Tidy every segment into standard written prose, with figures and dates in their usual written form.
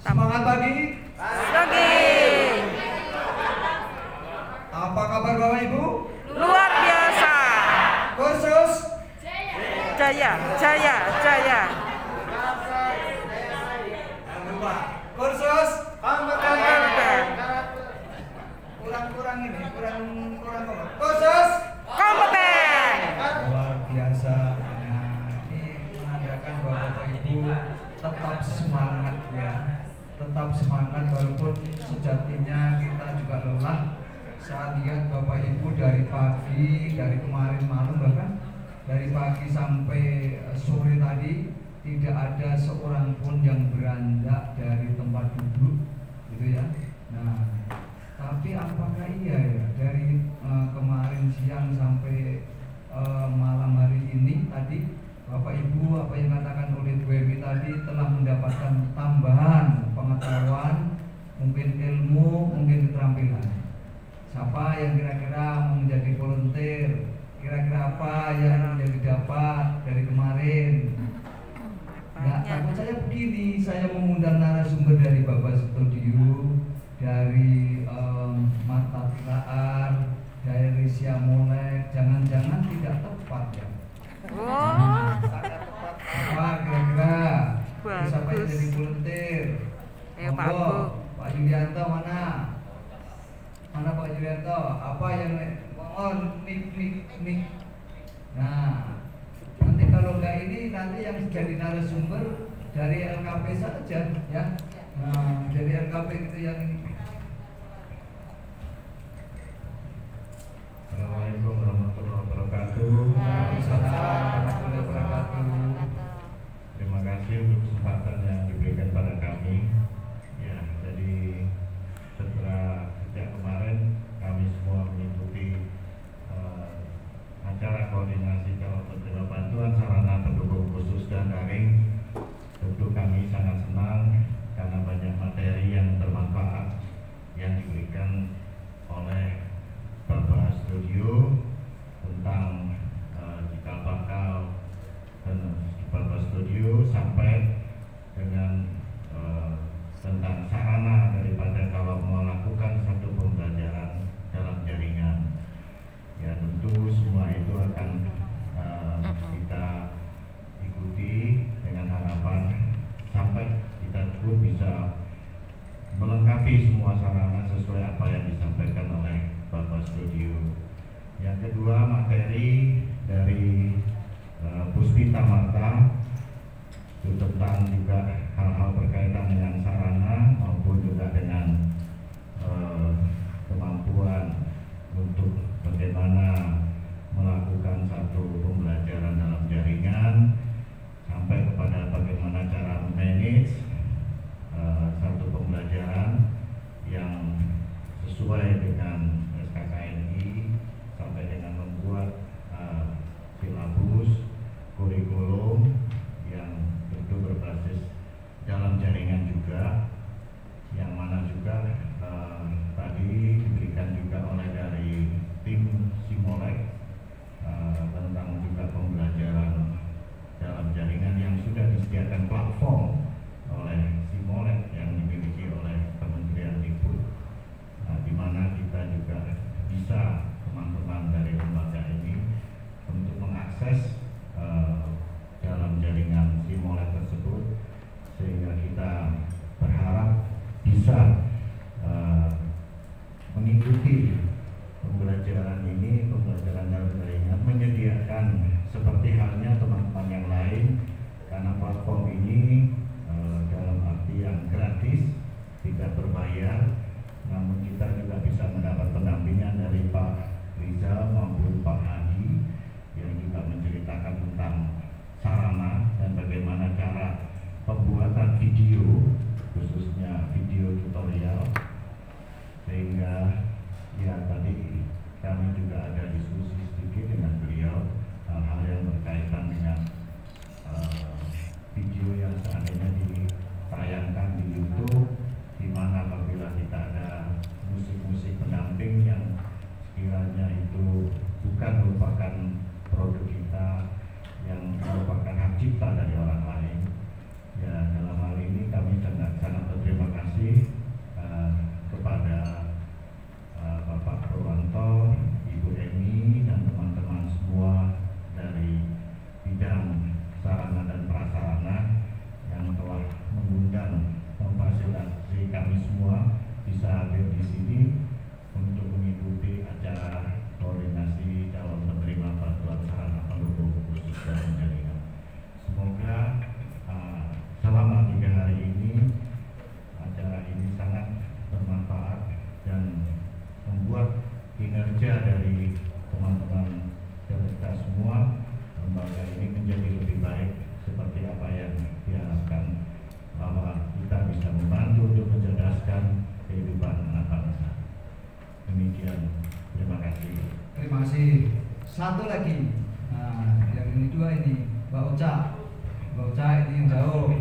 Semangat pagi. Pagi. Apa kabar Bapak Ibu? Luar biasa. Kursus Jaya, jaya, jaya. Jangan lupa. Kursus Kompeten. kurang ini, kurang apa? Kursus Kompeten. luar biasa. Nah, ini menandakan bahwa Bapak Ibu tetap semangat ya. Tetap semangat walaupun sejatinya kita juga lelah. Saat lihat Bapak Ibu dari pagi, dari kemarin malam bahkan dari pagi sampai sore tadi tidak ada seorang pun yang beranjak dari tempat duduk, gitu ya. Nah, tapi apakah iya ya dari kemarin siang sampai malam hari ini tadi Bapak Ibu apa yang dikatakan oleh Bu Ewi tadi telah mendapatkan tambahan pengetahuan, mungkin ilmu, mungkin keterampilan. Siapa yang kira-kira mau menjadi volunteer? Kira-kira apa yang menjadi dapat dari kemarin? Nah, takut saya begini, saya mengundang narasumber dari Bapak Studio, dari Marta Tilaar, dari Siamolek, jangan-jangan tidak tepat ya? Oh, Tidak tepat apa kira-kira? Siapa yang bagus. jadi volunteer? Pak Bu. Pak Yulianto mana? Mana Pak Yulianto? Apa yang mik. Nah, nanti kalau enggak ini nanti yang jadi narasumber dari LKP saja ya. Nah, dari LKP itu yang ini. Assalamualaikum warahmatullahi wabarakatuh. Waalaikumsalam warahmatullahi wabarakatuh. Terima kasih untuk kesempatan yang diberikan pada kami. Ya, jadi setelah sejak kemarin kami semua mengikuti acara koordinasi calon penerima bantuan sarana pendukung khusus dan daring. Tentu kami sangat senang karena banyak materi yang bermanfaat yang diberikan oleh Bapak Studio tentang cikal bakal dan Bapak Studio sampai dengan tentang sarana daripada kalau melakukan satu pembelajaran dalam jaringan. Ya tentu semua itu akan kita ikuti dengan harapan sampai kita pun bisa melengkapi semua sarana sesuai apa yang disampaikan oleh Bapak Studio. Yang kedua, materi dari Puspita Marta itu tentang juga hal-hal berkaitan dengan sarana maupun juga dengan kemampuan untuk bagaimana melakukan satu pembelajaran dalam jaringan sampai kepada bagaimana cara manage satu pembelajaran yang sesuai dengan SKKNI sampai dengan membuat silabus kurikulum yang tentu berbasis dalam jaringan juga. demikian. Terima kasih. Terima kasih. Satu lagi. Nah, yang ini dua ini, Mbak Ocha. Mbak Ocha ini yang jauh.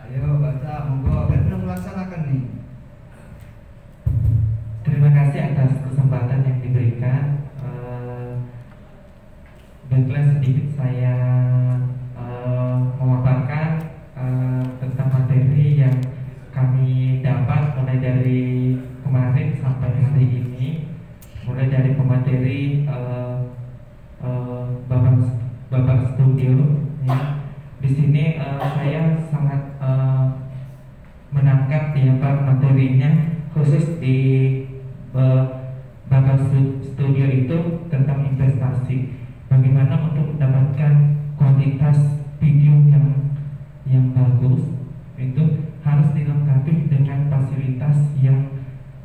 Ayo Mbak Ocha, monggo benar melaksanakan nih. Terima kasih atas kesempatan yang diberikan. Baiklah, sedikit saya memaparkan tentang materi yang kami dapat mulai dari kemarin sampai hari ini. Mulai dari pemateri Bapak Studio, ya. Di sini saya sangat menangkap ya Pak materinya, khusus di Bapak Studio itu tentang investasi. Bagaimana untuk mendapatkan kualitas video yang bagus, itu harus dilengkapi dengan fasilitas yang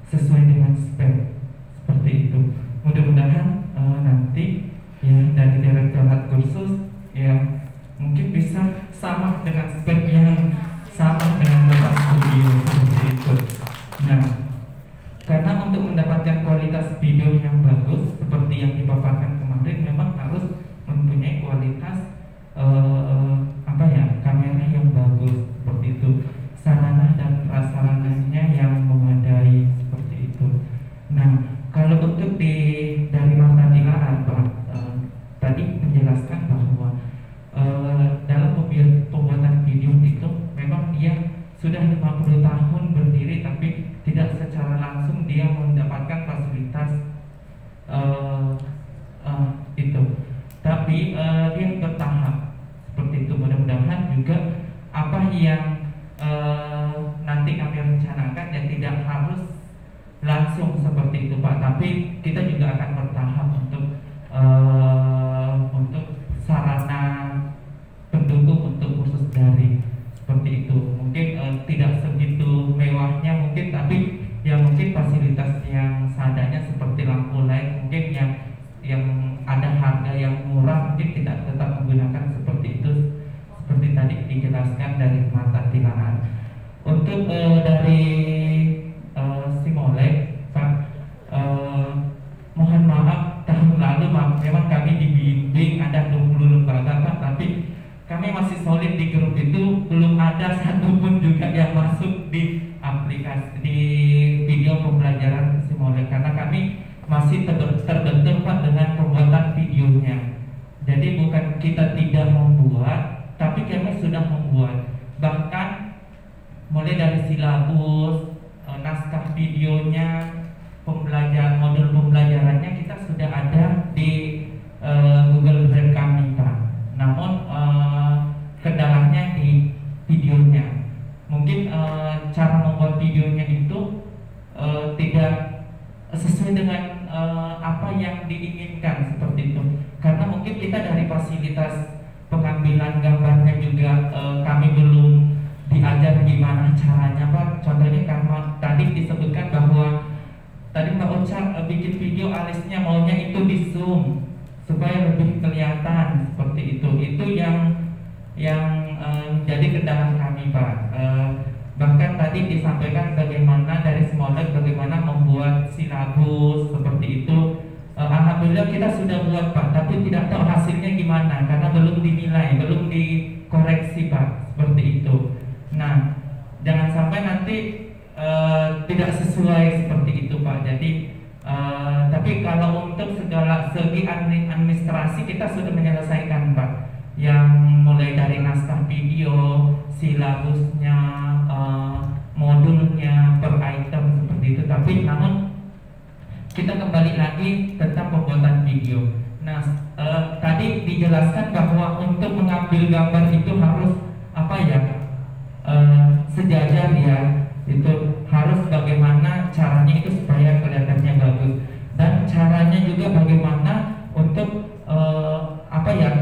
sesuai dengan spek, seperti itu. Mudah-mudahan nanti ya dari Direktorat Kursus ya mungkin bisa sama dengan spek yang sama dengan Bapak Studio, seperti itu. Nah, karena untuk mendapatkan kualitas video yang bagus seperti yang dipaparkan kemarin, memang harus mempunyai kualitas kamera yang bagus, seperti itu. Sarana dan prasarananya yang memadai, seperti itu. Nah, kalau untuk dari Marta Tilaan, Pak, tadi menjelaskan bahwa dalam pembuatan video itu memang dia sudah 50 tahun berdiri, tapi tidak secara langsung dia mendapatkan fasilitas itu. Tapi dia bertahap, seperti itu. Mudah-mudahan juga apa yang nanti kami rencanakan ya tidak harus langsung seperti itu Pak, tapi kita juga akan bertahap untuk sarana pendukung untuk kursus daring, seperti itu. Mungkin tidak segitu mewahnya mungkin, tapi ya mungkin fasilitas yang seadanya seperti lampu light, mungkin yang ada harga yang murah, mungkin tidak tetap menggunakan seperti itu, seperti tadi dijelaskan dari Marta Tilaan. Untuk dari Simolek, Pak, mohon maaf tahun lalu memang kami dibimbing ada 20 lembaga Pak, tapi kami masih solid di grup itu, belum ada satupun juga yang masuk di aplikasi di video pembelajaran Simolek, karena kami masih terbentur Pak dengan pembuatan videonya. Jadi bukan kita tidak membuat, tapi kami sudah membuat. Bahkan mulai dari silabus, naskah videonya, modul pembelajarannya kita sudah ada di Google Drive kami Pak. Namun kendalanya di videonya. Mungkin cara membuat videonya itu tidak sesuai dengan apa yang diinginkan, seperti itu. Karena mungkin kita dari fasilitas pengambilan gambarnya juga kami belum diajar gimana caranya Pak. Contohnya karena tadi disebutkan bahwa tadi Mbak Ocha bikin video alisnya maunya itu di zoom supaya lebih kelihatan, seperti itu. Itu yang jadi kendala kami Pak. Bahkan tadi disampaikan bagaimana dari Simolek bagaimana membuat silabus, seperti itu. Alhamdulillah kita sudah buat Pak, tapi tidak tahu hasilnya gimana karena belum dinilai, belum dikoreksi Pak, seperti itu. Nah, jangan sampai nanti tidak sesuai seperti itu Pak. Jadi tapi kalau untuk segala segi administrasi kita sudah menyelesaikan Pak, yang mulai dari naskah video, silabusnya, modulnya per item, seperti itu. Tapi namun kita kembali lagi tentang pembuatan video. Nah, tadi dijelaskan bahwa untuk mengambil gambar itu harus sejajar ya, itu harus bagaimana caranya itu supaya kelihatannya bagus, dan caranya juga bagaimana untuk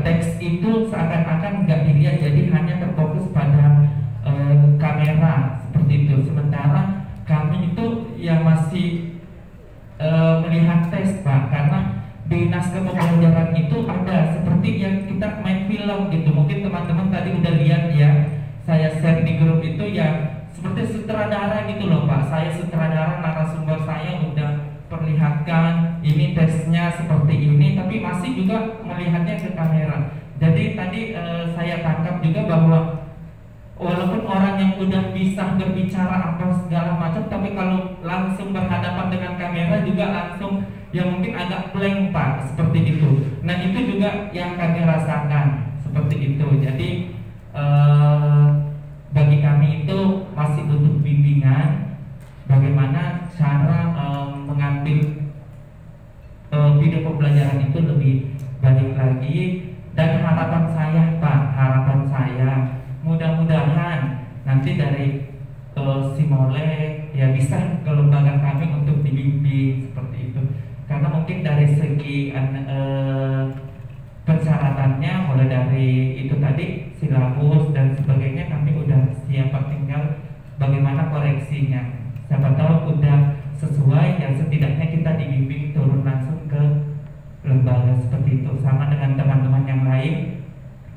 teks itu seakan-akan nggak dilihat, jadi hanya terfokus pada kamera, seperti itu. Sementara kami itu yang masih melihat teks Pak, karena di naskah pembelajaran itu ada seperti yang kita main film gitu. Mungkin teman-teman tadi udah lihat ya, saya share di grup itu ya, seperti sutradara gitu loh Pak. Saya sutradara, narasumber saya udah perlihat memperlihatkan ini tesnya seperti ini, tapi masih juga melihatnya ke kamera. Jadi tadi saya tangkap juga bahwa walaupun orang yang udah bisa berbicara apa segala macam, tapi kalau langsung berhadapan dengan kamera juga langsung yang mungkin agak blank Pak, seperti itu. Nah itu juga yang kami rasakan seperti itu. Jadi bagi kami itu masih butuh bimbingan bagaimana cara mengambil video pembelajaran itu lebih baik lagi. Dan harapan saya Pak, harapan saya mudah-mudahan nanti dari Simole ya bisa ke lembaga kami untuk dibimbing seperti itu. Karena mungkin dari segi persyaratannya mulai dari itu tadi silabus dan sebagainya kami udah siap, tinggal bagaimana koreksinya. Siapa tahu udah sesuai, ya setidaknya kita dibimbing turun langsung ke lembaga seperti itu, sama dengan teman-teman yang lain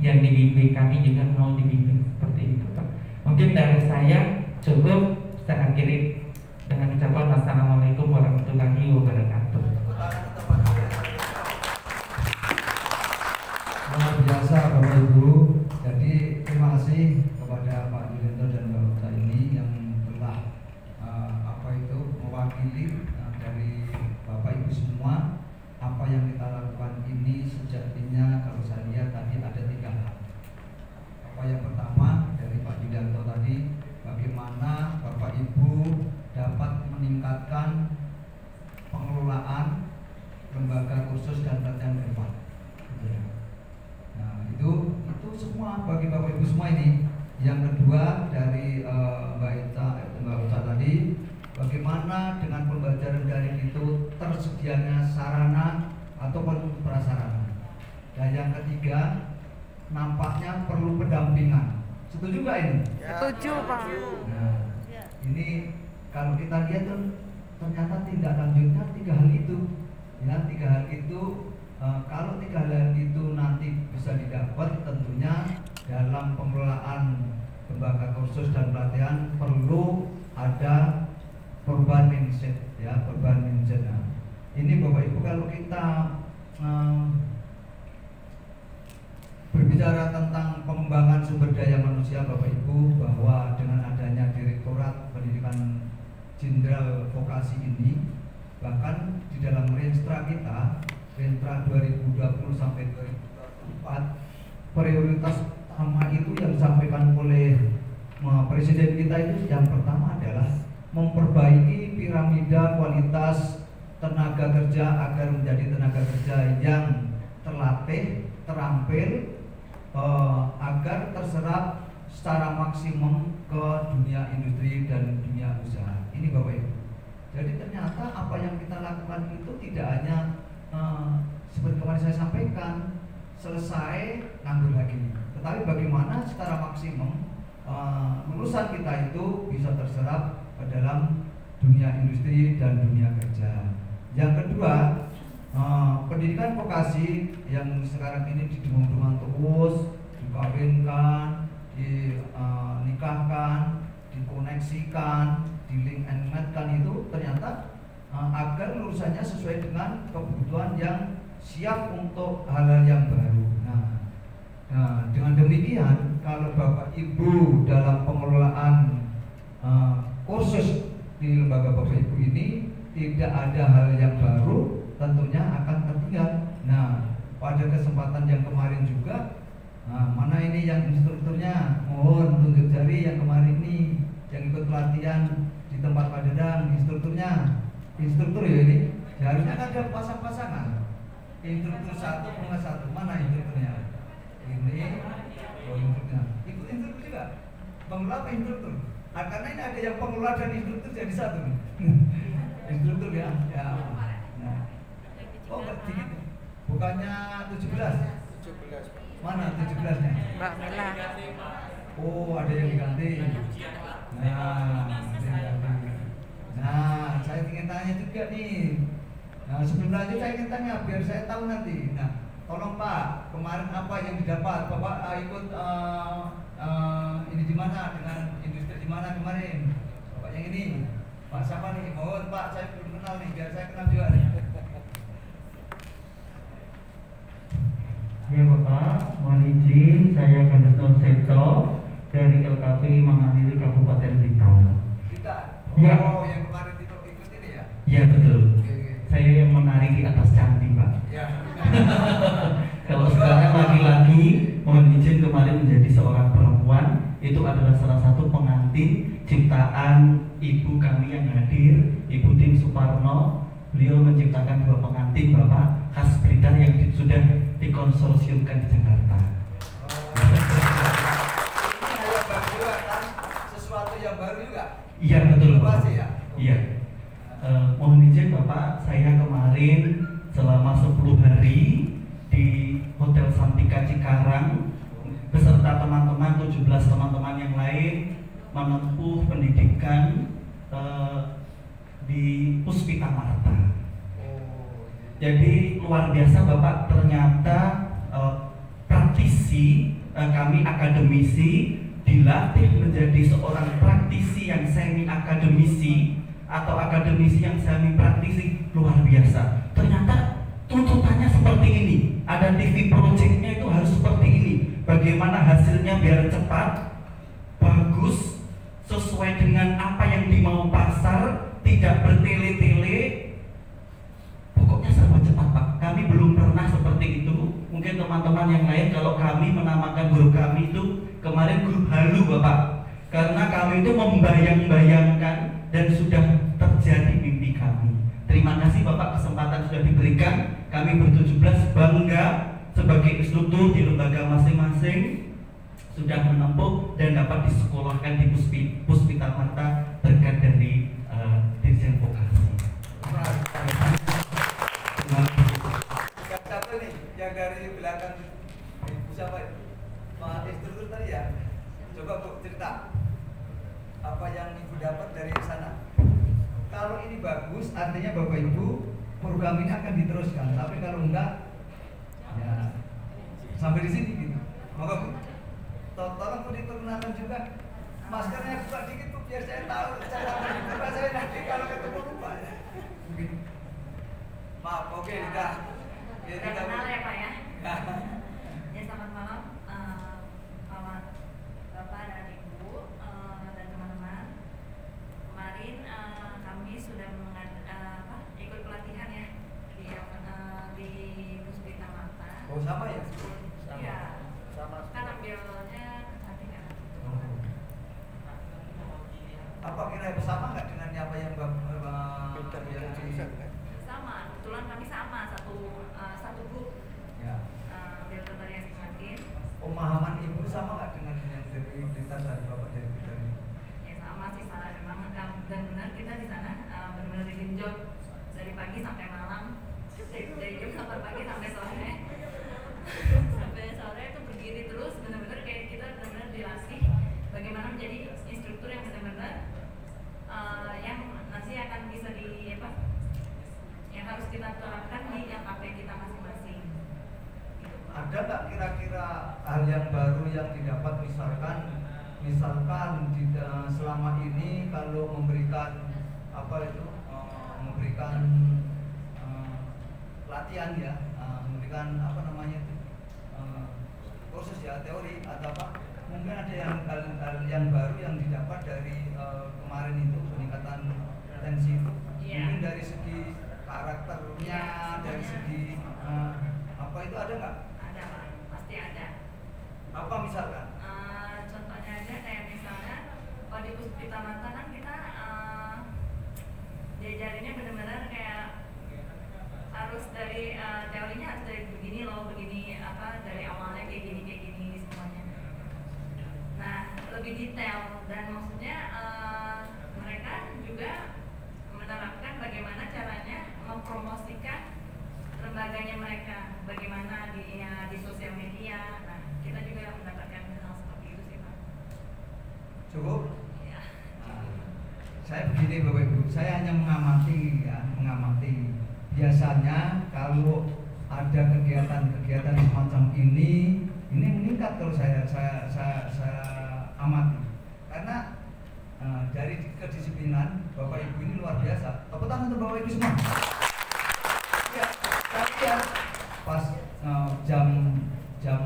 yang dibimbing, kami juga mau dibimbing seperti itu Pak. Mungkin dari saya cukup, saya akhiri dengan ucapan Assalamualaikum warahmatullahi wabarakatuh. Luar biasa Bapak Ibu. Jadi terima kasih kepada Pak Yulianto dan Mbak Uta ini yang telah mewakili dari Bapak Ibu semua. Apa yang kita lakukan ini sejatinya kalau saya lihat tadi ada 3 hal. Apa yang pertama dari Pak Yulianto tadi, bagaimana Bapak Ibu dapat meningkatkan pengelolaan lembaga kursus dan pelatihan privat. Nah itu semua bagi Bapak Ibu semua ini. Yang kedua dari Mbak Uta tadi, bagaimana dengan pembelajaran daring itu tersedianya sarana ataupun prasarana. Dan yang ketiga, nampaknya perlu pendampingan. Setuju nggak ini? Setuju Pak. Nah, ini kalau kita lihat tuh ternyata tindak lanjutnya 3 hal itu. Ya, 3 hal itu. Kalau 3 hal itu nanti bisa didapat, tentunya dalam pengelolaan lembaga kursus dan pelatihan perlu ada perubahan mindset, ya, perubahan mindset. Nah, ini Bapak Ibu kalau kita berbicara tentang pengembangan sumber daya manusia Bapak Ibu, bahwa dengan adanya Direktorat Pendidikan Jenderal Vokasi ini, bahkan di dalam Renstra kita, Renstra 2020 sampai 2024, prioritas utama itu yang disampaikan oleh Presiden kita itu yang pertama adalah memperbaiki piramida kualitas tenaga kerja agar menjadi tenaga kerja yang terlatih, terampil, agar terserap secara maksimum ke dunia industri dan dunia usaha. Ini Bapak Ibu. Jadi ternyata apa yang kita lakukan itu tidak hanya seperti kemarin saya sampaikan selesai nganggur lagi, tetapi bagaimana secara maksimum lulusan kita itu bisa terserap ke dalam dunia industri dan dunia kerja. Yang kedua, pendidikan vokasi yang sekarang ini didengung-dengung terus, dikawinkan, dinikahkan, dikoneksikan, di link and match-kan itu ternyata agar lulusannya sesuai dengan kebutuhan yang siap untuk hal-hal yang baru. Nah, dengan demikian kalau Bapak Ibu dalam pengelolaan kursus di lembaga Bapak Ibu ini tidak ada hal yang baru, tentunya akan tertinggal. Nah, pada kesempatan yang kemarin juga, mana ini yang instrukturnya, mohon tunjuk jari yang kemarin ini yang ikut pelatihan di tempat Pak Dedang, instrukturnya, instruktur ya ini, ya harusnya kan ada pasang-pasangan, instruktur 1,1, mana instrukturnya? Ini, oh instrukturnya, ikut instruktur juga, pengelola apa instruktur? Karena ini ada yang pengelola dan instruktur jadi satu. Instruktur ya. Nah. Oh enggak dikit, bukannya 17? Mana 17-nya? Mbak Mila. Oh ada yang diganti. Nah, saya ingin tanya juga nih. Nah, sebelum lanjut saya ingin tanya biar saya tahu nanti. Nah, tolong Pak, kemarin apa yang didapat? Bapak ikut ini di mana dengan industri di mana kemarin? Bapak yang ini. Pak siapa nih? Mohon Pak, saya belum kenal nih, biar saya kenal juga nih. Ya Bapak, mohon izin saya Gandusno Seto dari LKP Manganili Kabupaten Blitar. Kita? Ya. Oh, yang kemarin Tito ikut ini ya? Ya betul. Oke. Saya yang menari di atas candi Pak. Ya. Kalau sekarang laki-laki, mohon izin kemarin menjadi seorang perempuan, itu adalah salah satu pengantin ciptaan ibu kami yang hadir, Ibu Tim Suparno. Beliau menciptakan 2 pengantin Bapak khas Blitar yang sudah dikonsorsiumkan di Jakarta. Ini hal yang baru juga kan? Sesuatu yang baru juga? Iya betul Pak. Inovasi ya? Iya. Mohon izin Bapak, saya kemarin selama 10 hari di Hotel Santika Cikarang beserta teman-teman 17 teman-teman yang lain menempuh pendidikan di Puspita Marta. Jadi luar biasa Bapak, ternyata praktisi kami akademisi dilatih menjadi seorang praktisi yang semi akademisi atau akademisi yang semi praktisi, luar biasa. Ternyata tuntutannya seperti ini. Ada TV projectnya itu harus seperti ini. Bagaimana hasilnya biar cepat, bagus, sesuai dengan apa yang dimau pasar, tidak bertele-tele. Pokoknya serba cepat Pak. Kami belum pernah seperti itu. Mungkin teman-teman yang lain, kalau kami menamakan grup kami itu kemarin grup halu Bapak. Karena kami itu membayang-bayangkan dan sudah terjadi mimpi kami. Terima kasih Bapak, kesempatan sudah diberikan. Kami ber-17 bangga sebagai instruktur di lembaga masing-masing sudah menempuh dan dapat disekolahkan di Puspita Marta berkat dari Dirjen Vokasi. Satu nih, yang dari belakang Ibu siapa itu? Pak instruktur tadi ya? Coba Bu cerita apa yang Ibu dapat dari sana. Kalau ini bagus, artinya Bapak Ibu program ini akan diteruskan. Tapi kalau enggak, ya sampai di sini gitu. Maka Bu, tolong Bu diperkenalkan juga maskernya buka dikit Bu, biar saya tahu cara berbuka saya nanti kalau ketemu lupa ya. Mungkin. Maaf, oke, udah. Udah kenal ya Pak ya? Ya selamat malam Bapak dan Ibu dan teman-teman. Kemarin kami sudah ikut pelatihan ya di Puspita Marta. Oh sama ya? Iya. Sama. Kan ambilnya kecantikan. Apa kira sama nggak dengan apa yang Sama, kebetulan kami sama satu grup. ya. Ambil tarian kecantikan. Pemahaman Ibu sama nggak dengan yang dari Blitar dan Bapak dari Blitar ini? Ya sama sih, salah memang dan benar kita di sana benar-benar digenjot dari pagi sampai malam, dari jam 8 pagi sampai sore. Sampai sore itu berdiri terus, benar-benar kayak kita benar-benar dilatih bagaimana menjadi instruktur yang benar-benar yang nanti akan bisa yang harus kita terapkan di LKP kita masing-masing. Ada nggak kira-kira hal yang baru yang didapat misalkan selama ini kalau memberikan memberikan latihan ya, memberikan kursus ya, teori atau apa, mungkin ada hal yang baru yang didapat dari kemarin itu peningkatan tensi itu. Yeah. Mungkin dari segi karakternya, dari segi apa itu ada nggak? Ada Pak, pasti ada. Apa misalkan? Contohnya aja kayak misalnya kalau di Puspita Marta kan kita diajarinnya benar-benar kayak harus dari teorinya harus dari begini loh, begini dari awalnya kayak gini semuanya. Nah lebih detail dan maksudnya mereka juga menerapkan bagaimana caranya mempromosikan lembaganya mereka, bagaimana di sosial media. Nah kita juga mendapatkan hal seperti itu sih Pak. Cukup? Ya. Saya begini Bapak Ibu, saya hanya mengamati. Biasanya kalau ada kegiatan semacam ini meningkat kalau saya amati. Karena dari kedisiplinan kedisiplinan Bapak Ibu ini luar biasa. Tepuk tangan untuk Bapak Ibu semua. Ya, tapi ya pas jam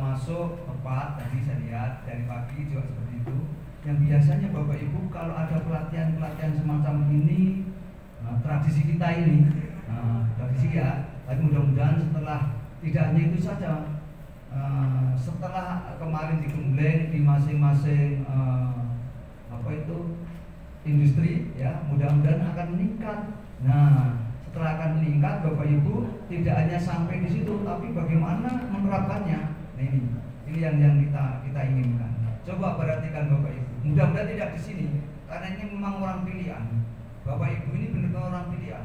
masuk tepat tadi saya lihat dari pagi juga seperti itu. Yang biasanya Bapak Ibu kalau ada pelatihan semacam ini, tradisi kita ini, tradisi ya. Tapi mudah-mudahan setelah tidak hanya itu saja, setelah kemarin digembleng di masing-masing industri ya, mudah-mudahan akan meningkat. Nah, setelah akan meningkat Bapak Ibu tidak hanya sampai di situ, tapi bagaimana menerapkannya. Nah, ini yang kita inginkan. Coba perhatikan Bapak Ibu. Mudah-mudahan tidak di sini, karena ini memang orang pilihan. Bapak Ibu ini benar-benar orang pilihan.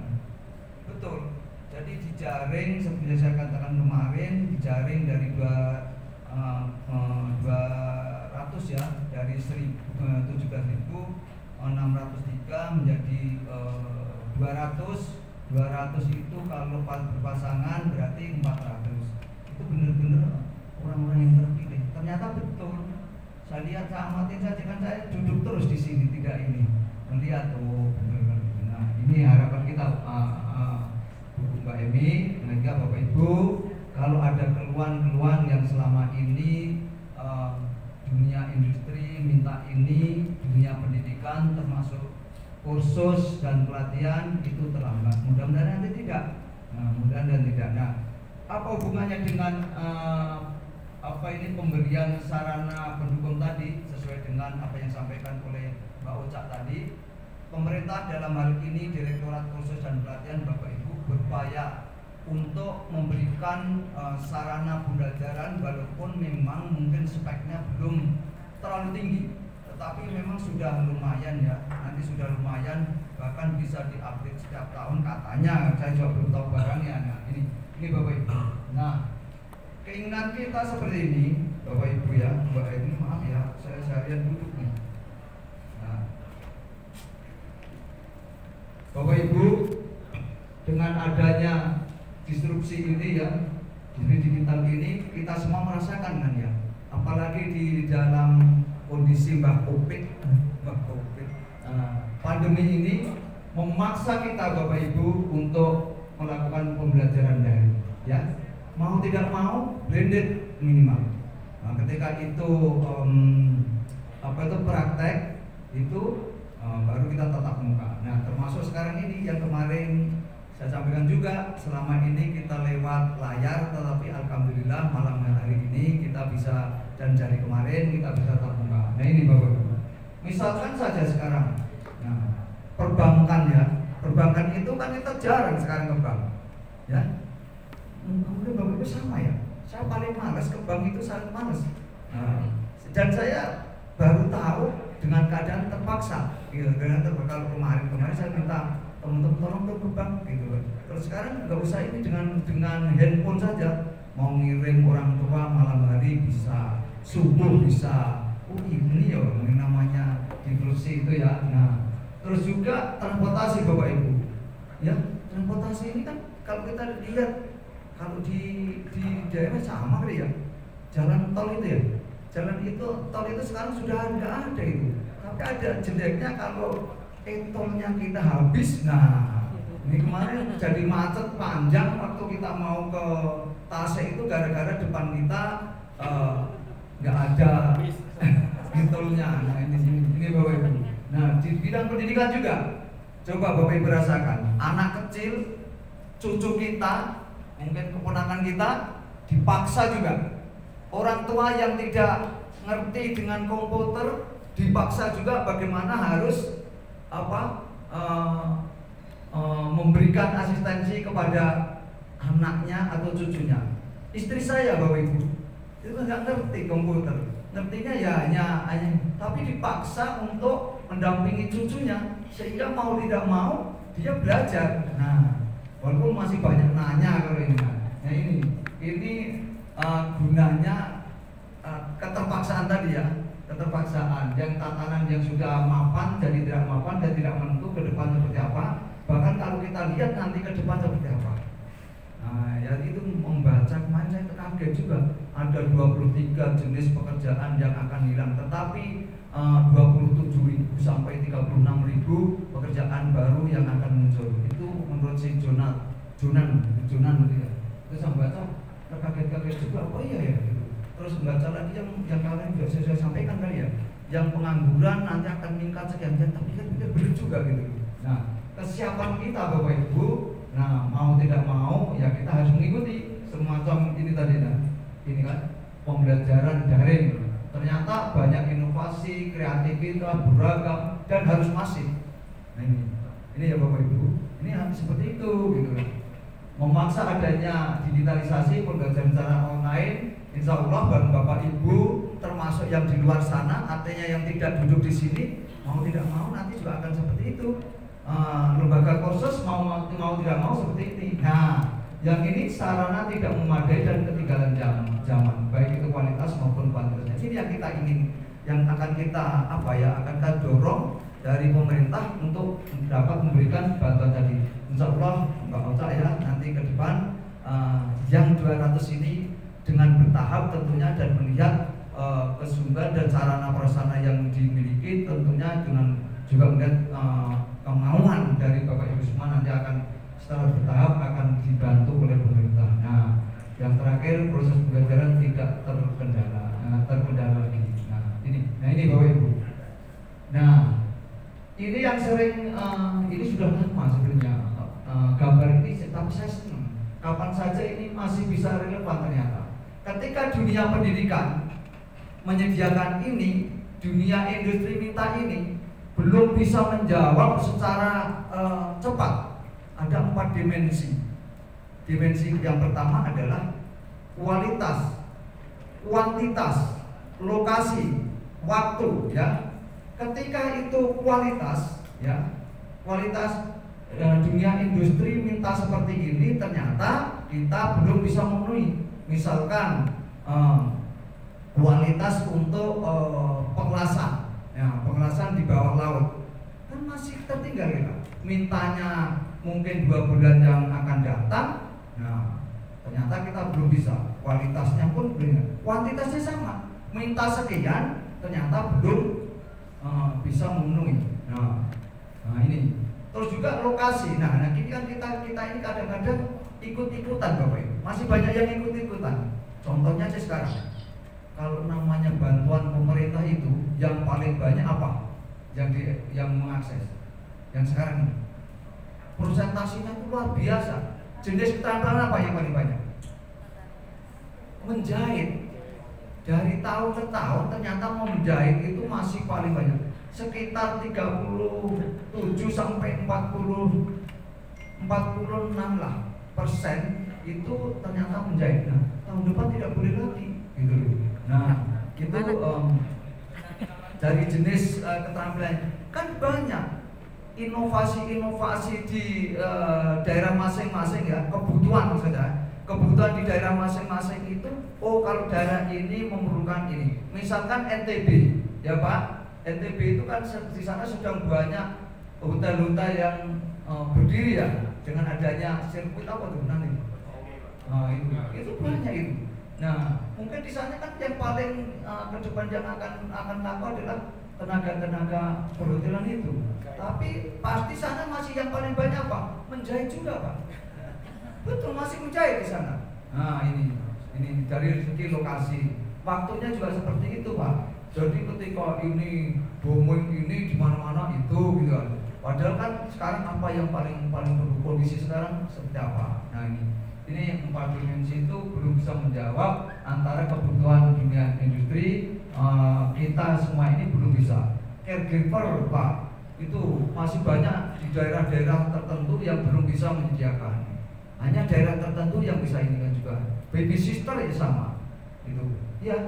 Betul. Jadi dijaring seperti saya katakan kemarin, dijaring dari 200 ya, dari 17.603 menjadi 200. 200 itu kalau berpasangan berarti 400. Itu benar-benar orang-orang yang terpilih. Ternyata betul. Saya lihat, saya amatin saja, kan saya duduk terus di sini, tidak ini melihat benar-benar. Nah, ini harapan kita, Mbak Emi, sehingga Bapak Ibu, kalau ada keluhan-keluhan yang selama ini dunia industri minta ini, dunia pendidikan termasuk kursus dan pelatihan itu terlambat. Mudah-mudahan nanti tidak. Mudah-mudahan tidak. Nah, apa hubungannya dengan pemberian sarana pendukung tadi sesuai dengan apa yang disampaikan oleh Mbak Ocak tadi? Pemerintah dalam hal ini Direktorat Kursus dan Pelatihan Bapak Ibu berupaya untuk memberikan sarana pembelajaran walaupun memang mungkin speknya belum terlalu tinggi, tetapi memang sudah lumayan ya, nanti sudah lumayan, bahkan bisa diupdate setiap tahun katanya. Saya juga belum tahu barangnya. Nah, ini Bapak Ibu. Nah, keinginan kita seperti ini Bapak Ibu ya, Mbak Ibu maaf ya, saya seharian duduk nih. Nah, Bapak Ibu, dengan adanya disrupsi ini ya, di digital ini kita semua merasakan kan ya, apalagi di dalam kondisi pandemi ini memaksa kita Bapak Ibu untuk melakukan pembelajaran daring ya, mau tidak mau blended minimal. Nah, ketika itu praktek itu baru kita tatap muka. Nah, termasuk sekarang ini yang kemarin saya sampaikan juga, selama ini kita lewat layar, tetapi alhamdulillah malam hari ini kita bisa, dan dari kemarin kita bisa tatap muka. Nah, ini Bapak Ibu. Misalkan saja sekarang, nah, perbankan ya, perbankan itu kan kita jarang sekarang ke bank, ya. Mungkin Bapak Ibu sama ya. Saya paling malas ke bank, itu sangat malas. Nah, dan saya baru tahu dengan keadaan terpaksa, gitu. Kalau kemarin saya minta teman-teman tolong ke bank gitu. Terus sekarang nggak usah ini, dengan handphone saja mau ngirim orang tua malam hari bisa, subuh bisa. Ini ya namanya inklusi itu ya. Nah, terus juga transportasi Bapak Ibu. Ya, transportasi ini kan kalau kita lihat, kalau di daerah sama kali ya, jalan tol itu ya, tol itu sekarang sudah nggak ada itu. Tapi ada jeleknya kalau tolnya kita habis. Nah, ini kemarin jadi macet panjang waktu kita mau ke Tasik itu gara-gara depan kita nggak ada tolnya. Nah, ini Bapak Ibu. Nah, di bidang pendidikan juga, coba Bapak Ibu rasakan, anak kecil, cucu kita, mungkin keponakan kita, dipaksa juga. Orang tua yang tidak ngerti dengan komputer dipaksa juga bagaimana harus memberikan asistensi kepada anaknya atau cucunya. Istri saya Bapak Ibu itu nggak ngerti komputer, ngertinya ya hanya tapi dipaksa untuk mendampingi cucunya, sehingga mau tidak mau dia belajar. Nah, walaupun masih banyak nanya kalau ini. Nah, ini gunanya keterpaksaan tadi ya. Keterpaksaan, yang tatanan yang sudah mapan jadi tidak mapan dan tidak menentu ke depan seperti apa. Bahkan kalau kita lihat nanti ke depan seperti apa. Nah, ya itu membaca kemarin saya kaget juga. Ada 23 jenis pekerjaan yang akan hilang. Tetapi 27.000 sampai 36.000 pekerjaan baru yang akan muncul. Itu menurut si Jonan gitu ya. Terus saya baca terkaget-kaget juga, oh iya ya gitu. Terus membaca lagi yang kalian juga saya sampaikan tadi ya, yang pengangguran nanti akan meningkat sekian, tapi kan benar juga gitu. Nah, kesiapan kita Bapak Ibu, nah mau tidak mau ya kita harus mengikuti semacam ini tadi nah. Ini kan pembelajaran daring. Ternyata banyak inovasi, kreativitas, beragam dan harus masif. Nah ini ya Bapak Ibu, ini seperti itu gitu. Memaksa adanya digitalisasi pembelajaran secara online, insya Allah bareng Bapak Ibu termasuk yang di luar sana, artinya yang tidak duduk di sini, mau tidak mau nanti juga akan seperti itu. Lembaga kursus mau tidak mau seperti ini. Nah, yang ini sarana tidak memadai dan ketinggalan zaman, baik itu kualitas maupun kuantitasnya. Ini yang kita ingin, yang akan kita akan kita dorong dari pemerintah untuk dapat memberikan bantuan tadi. Insya Allah Mbak Oca ya nanti ke depan yang 200 ini dengan bertahap tentunya dan melihat kesungguhan dan sarana prasarana yang dimiliki tentunya dengan juga melihat kemauan dari Bapak Ibu semua nanti akan secara bertahap akan dibantu oleh pemerintah. Nah, yang terakhir proses pembelajaran tidak terkendala lagi. Nah ini Bapak Ibu. Nah, ini yang sering ini sudah lama sebenarnya gambar ini, tapi saya senang. Kapan saja ini masih bisa relevan ternyata. Ketika dunia pendidikan menyediakan ini, dunia industri minta ini, belum bisa menjawab secara cepat. Ada 4 dimensi. Dimensi yang pertama adalah kualitas, kuantitas, lokasi, waktu ya. Ketika itu kualitas ya, kualitas dunia industri minta seperti ini, ternyata kita belum bisa memenuhi. Misalkan kualitas untuk pengelasan ya, pengelasan di bawah laut kan masih tertinggal ya. Mintanya mungkin 2 bulan yang akan datang. Nah, ternyata kita belum bisa. Kualitasnya pun belum, kuantitasnya sama. Minta sekian, ternyata belum bisa memenuhi. Nah ini. Terus juga lokasi. Nah ini kan kita ini kadang-kadang ikut-ikutan Bapak Ibu. Masih banyak yang ikut-ikutan. Contohnya aja sekarang. Kalau namanya bantuan pemerintah itu yang paling banyak apa? Yang mengakses. Yang sekarang ini. Persentasinya itu luar biasa. Jenis keterampilan apa yang paling banyak? Menjahit. Dari tahun ke tahun ternyata menjahit itu masih paling banyak. Sekitar 37 sampai 46 lah persen itu ternyata menjahit. Nah, tahun depan tidak boleh lagi gitu. Nah, itu dari jenis keterampilan kan banyak. Inovasi-inovasi di daerah masing-masing ya, kebutuhan maksudnya. Kebutuhan di daerah masing-masing itu, oh kalau daerah ini memerlukan ini. Misalkan NTB, ya Pak, NTB itu kan di sana sedang banyak hotel-hotel yang berdiri ya, dengan adanya sirkuit apa tuh nanti? Itu banyak itu. Nah, mungkin di sana kan yang paling ke depan yang akan laku adalah tenaga-tenaga perhotelan itu. Tapi pasti sana masih yang paling banyak Pak, menjahit juga Pak. Betul, masih menjahit di sana. Nah ini dari segi lokasi, waktunya juga seperti itu Pak. Jadi ketika ini booming ini di mana-mana itu gitu. Padahal kan sekarang apa yang paling perlu, kondisi sekarang seperti apa? Nah ini 4 dimensi itu belum bisa menjawab antara kebutuhan dunia industri. Kita semua ini belum bisa. Caregiver Pak, itu masih banyak di daerah-daerah tertentu yang belum bisa menyediakan. Hanya daerah tertentu yang bisa ini kan juga. Baby sister ya sama. Itu. Ya.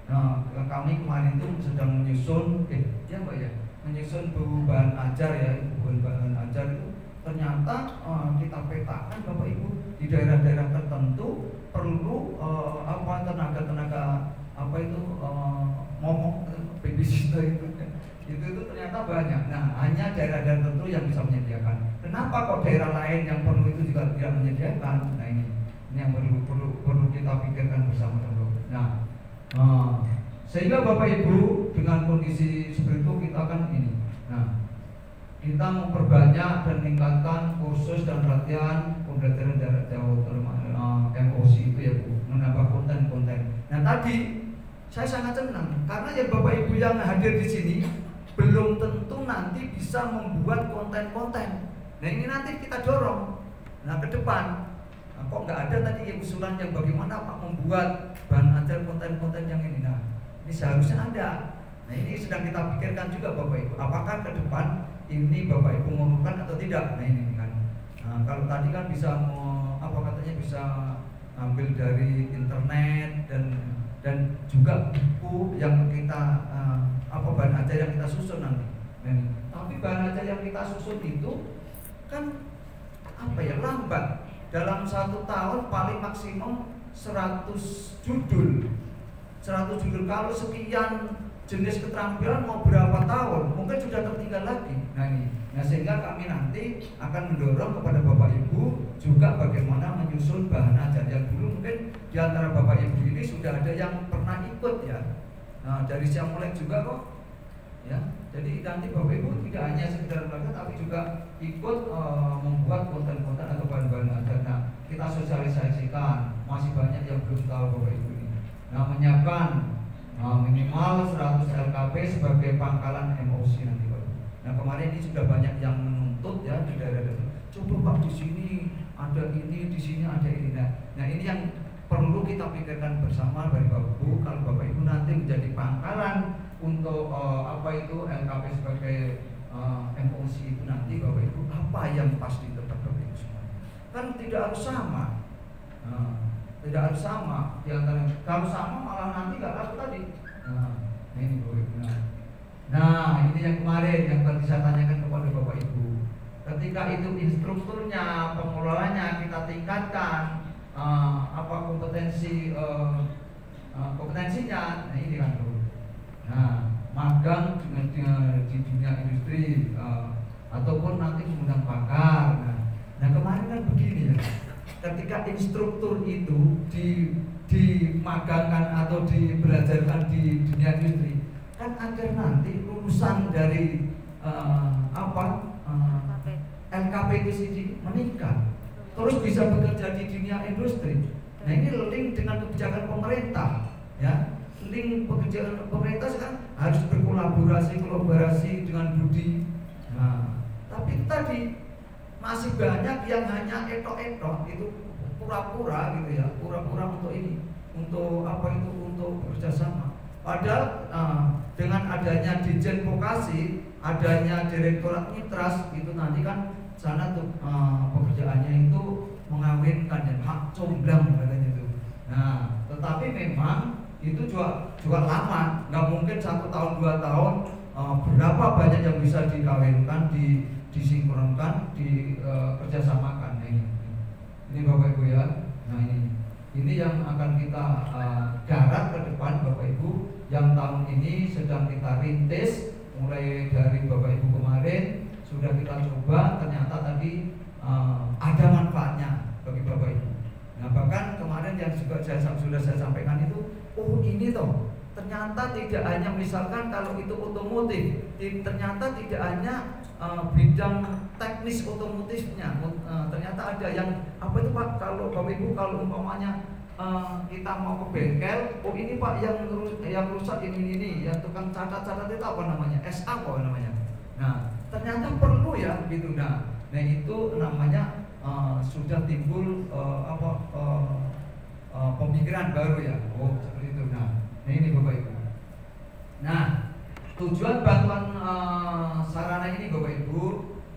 Nah, kami kemarin itu sedang menyusun ya Mbak ya, menyusun bahan ajar ya, bahan ajar itu ternyata kita petakan Bapak Ibu di daerah-daerah tertentu perlu tenaga-tenaga apa itu momok baby sister itu ternyata banyak. Nah, hanya daerah-daerah tertentu yang bisa menyediakan. Kenapa kok daerah lain yang perlu itu juga tidak menyediakan? Nah ini yang perlu kita pikirkan bersama-sama. Nah, Sehingga Bapak Ibu dengan kondisi seperti itu kita kan ini. Nah, kita memperbanyak dan meningkatkan kursus dan latihan pembelajaran jarak jauh MOC itu ya Bu, menambah konten-konten. Nah tadi saya sangat senang karena ya Bapak Ibu yang hadir di sini belum tentu nanti bisa membuat konten-konten. Nah ini nanti kita dorong. Nah ke depan, nah, kok nggak ada tadi usulan yang bagaimana Pak membuat bahan ajar konten-konten yang ini. Nah ini seharusnya ada. Nah ini sedang kita pikirkan juga Bapak Ibu. Apakah ke depan ini Bapak Ibu memerlukan atau tidak? Nah ini kan. Nah, kalau tadi kan bisa bisa ambil dari internet dan juga buku yang kita bahan ajar yang kita susun nanti. Tapi bahan ajar yang kita susun itu kan lambat. Dalam 1 tahun paling maksimum 100 judul. 100 judul kalau sekian jenis keterampilan mau berapa tahun mungkin sudah tertinggal lagi. Nah sehingga kami nanti akan mendorong kepada Bapak Ibu juga bagaimana menyusun bahan ajar yang dulu mungkin di antara Bapak Ibu ini sudah ada yang pernah ikut ya. Nah dari siang mulai juga kok ya. Jadi nanti Bapak Ibu tidak hanya sekedar belajar tapi juga ikut membuat konten-konten atau bahan-bahan ajar. Nah kita sosialisasikan, masih banyak yang belum tahu Bapak Ibu ini. Nah menyiapkan minimal 100 LKP sebagai pangkalan MOC nanti Pak. Nah kemarin ini sudah banyak yang menuntut ya di daerah-daerah. Coba Pak di sini ada ini, di sini ada ini. Nah ini yang perlu kita pikirkan bersama dari Bapak Ibu. Kalau Bapak Ibu nanti menjadi pangkalan untuk LKP sebagai MOC itu nanti Bapak Ibu apa yang pasti tetap Bapak Ibu semua. Kan tidak harus sama. Tidak harus sama di antara. Kalau sama malah nanti nggak laku tadi. Nah ini Bapak Ibu. Nah ini yang kemarin yang tadi saya tanyakan kepada Bapak Ibu. Ketika itu instrukturnya, pengelolanya kita tingkatkan, kompetensinya. Nah ini kan Bapak. Nah magang di dunia industri ataupun nanti mengundang pakar. Nah kemarin kan begini ya. Ketika instruktur itu dimagangkan atau dibelajarkan di dunia industri, kan agar nanti lulusan dari LKP itu sendiri meningkat, terus bisa bekerja di dunia industri. Nah ini link dengan kebijakan pemerintah, ya. Link pekerjaan pemerintah sekarang harus kolaborasi dengan Budi. Nah, tapi tadi masih banyak yang hanya etok-etok itu pura-pura gitu ya, pura-pura untuk ini, untuk bekerja sama. Padahal dengan adanya Ditjen Vokasi, adanya Direktorat Mitras itu nanti kan sana tuh pekerjaannya itu mengawinkan ya, hak comblang katanya itu. Nah, tetapi memang itu juga lama, nggak mungkin 1 tahun 2 tahun berapa banyak yang bisa dikawinkan, disinkronkan, kerjasamakan. Ini Bapak Ibu ya. Nah ini yang akan kita garap ke depan Bapak Ibu. Yang tahun ini sedang kita rintis, mulai dari Bapak Ibu kemarin sudah kita coba, ternyata tadi ada manfaatnya bagi Bapak Ibu. Nah bahkan kemarin yang sudah saya sampaikan itu, ini toh ternyata tidak hanya misalkan kalau itu otomotif, ternyata tidak hanya bidang teknis otomotifnya, ternyata ada yang itu Pak, kalau Bapak Ibu kalau umpamanya kita mau ke bengkel, ini Pak yang rusak ini yang tukang catat itu apa namanya, SA apa namanya. Nah ternyata perlu ya gitu. Nah itu namanya sudah timbul pemikiran baru ya. Seperti itu. Nah ini Bapak Ibu. Nah tujuan bantuan sarana ini Bapak Ibu